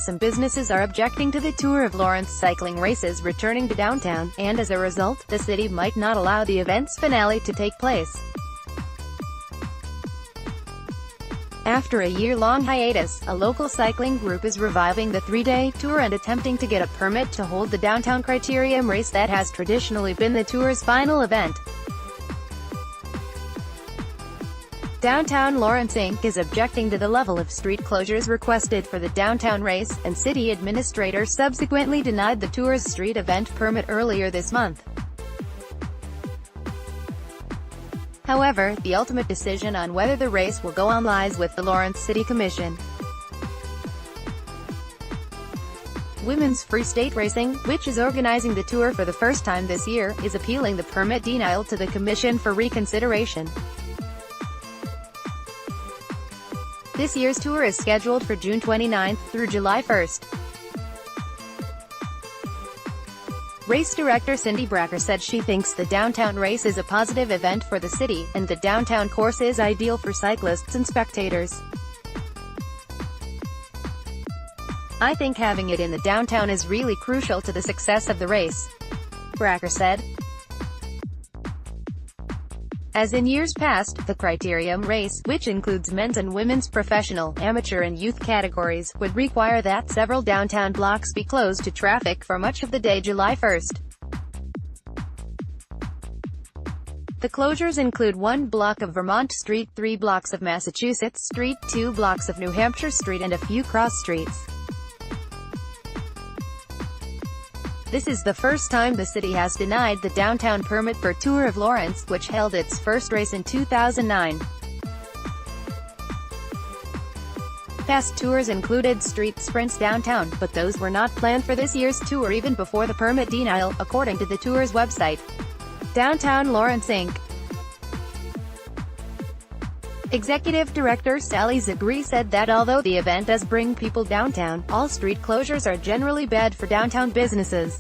Some businesses are objecting to the Tour of Lawrence cycling races returning to downtown, and as a result, the city might not allow the event's finale to take place. After a year-long hiatus, a local cycling group is reviving the three-day tour and attempting to get a permit to hold the downtown criterium race that has traditionally been the tour's final event. Downtown Lawrence Inc. is objecting to the level of street closures requested for the downtown race, and city administrators subsequently denied the tour's street event permit earlier this month. However, the ultimate decision on whether the race will go on lies with the Lawrence City Commission. Women's Free State Racing, which is organizing the tour for the first time this year, is appealing the permit denial to the commission for reconsideration. This year's tour is scheduled for June 29 through July 1. Race director Cindy Bracker said she thinks the downtown race is a positive event for the city, and the downtown course is ideal for cyclists and spectators. "I think having it in the downtown is really crucial to the success of the race," Bracker said. As in years past, the criterium race, which includes men's and women's professional, amateur and youth categories, would require that several downtown blocks be closed to traffic for much of the day July 1. The closures include 1 block of Vermont Street, 3 blocks of Massachusetts Street, 2 blocks of New Hampshire Street and a few cross streets. This is the first time the city has denied the downtown permit for Tour of Lawrence, which held its first race in 2009. Past tours included street sprints downtown, but those were not planned for this year's tour even before the permit denial, according to the tour's website. Downtown Lawrence Inc. Executive Director Sally Zagree said that although the event does bring people downtown, all street closures are generally bad for downtown businesses.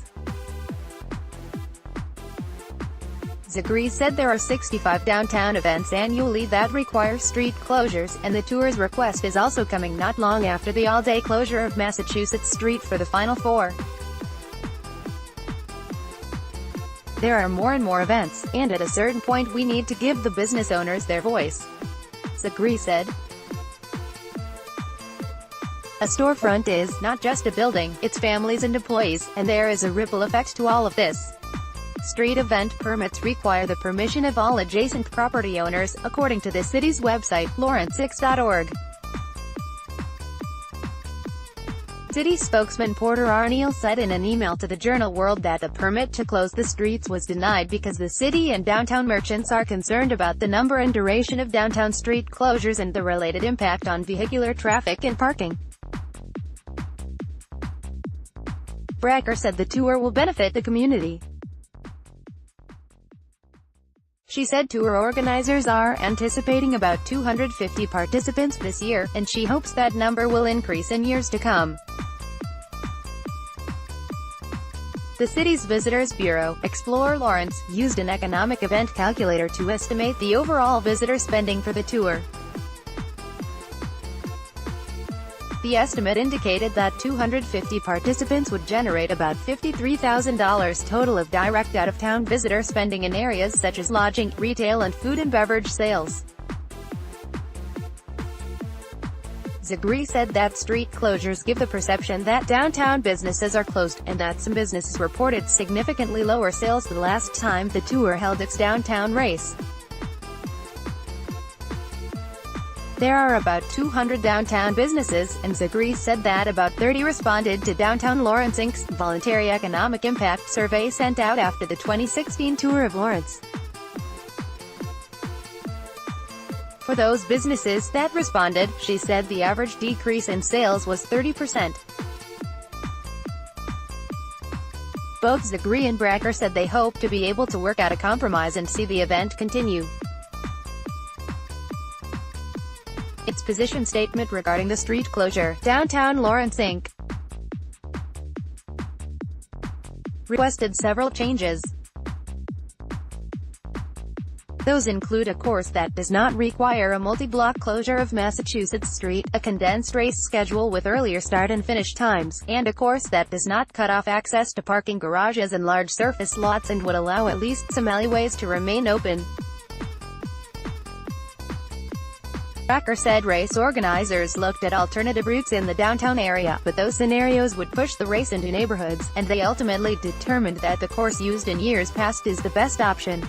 Zagree said there are 65 downtown events annually that require street closures, and the tour's request is also coming not long after the all-day closure of Massachusetts Street for the Final Four. "There are more and more events, and at a certain point we need to give the business owners their voice," Zagree said. "A storefront is not just a building, it's families and employees, and there is a ripple effect to all of this. Street event permits require the permission of all adjacent property owners, according to the city's website, lawrencex.org. City spokesman Porter Arneal said in an email to the Journal World that the permit to close the streets was denied because the city and downtown merchants are concerned about the number and duration of downtown street closures and the related impact on vehicular traffic and parking. Bracker said the tour will benefit the community. She said tour organizers are anticipating about 250 participants this year, and she hopes that number will increase in years to come. The city's Visitors Bureau, Explore Lawrence, used an economic event calculator to estimate the overall visitor spending for the tour. The estimate indicated that 250 participants would generate about $53,000 total of direct out-of-town visitor spending in areas such as lodging, retail and food and beverage sales. Zagree said that street closures give the perception that downtown businesses are closed, and that some businesses reported significantly lower sales the last time the tour held its downtown race. There are about 200 downtown businesses, and Zagree said that about 30 responded to Downtown Lawrence Inc.'s voluntary economic impact survey sent out after the 2016 Tour of Lawrence. For those businesses that responded, she said the average decrease in sales was 30%. Both Zagree and Bracker said they hope to be able to work out a compromise and see the event continue. Its position statement regarding the street closure, Downtown Lawrence Inc. requested several changes. Those include a course that does not require a multi-block closure of Massachusetts Street, a condensed race schedule with earlier start and finish times, and a course that does not cut off access to parking garages and large surface lots and would allow at least some alleyways to remain open. Tracker said race organizers looked at alternative routes in the downtown area, but those scenarios would push the race into neighborhoods, and they ultimately determined that the course used in years past is the best option.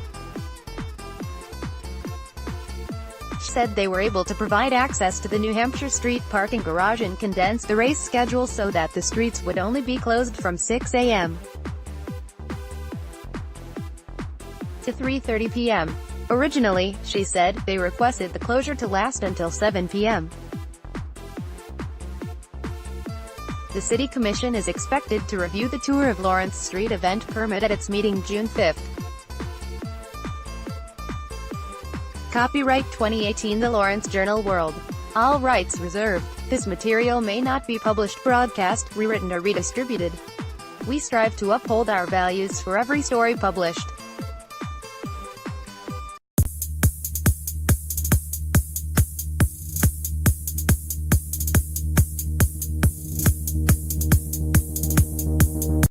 Said they were able to provide access to the New Hampshire Street parking garage and condense the race schedule so that the streets would only be closed from 6 a.m. to 3:30 p.m. Originally, she said, they requested the closure to last until 7 p.m. The City Commission is expected to review the Tour of Lawrence Street event permit at its meeting June 5. Copyright 2018 The Lawrence Journal-World. All rights reserved. This material may not be published, broadcast, rewritten or redistributed. We strive to uphold our values for every story published.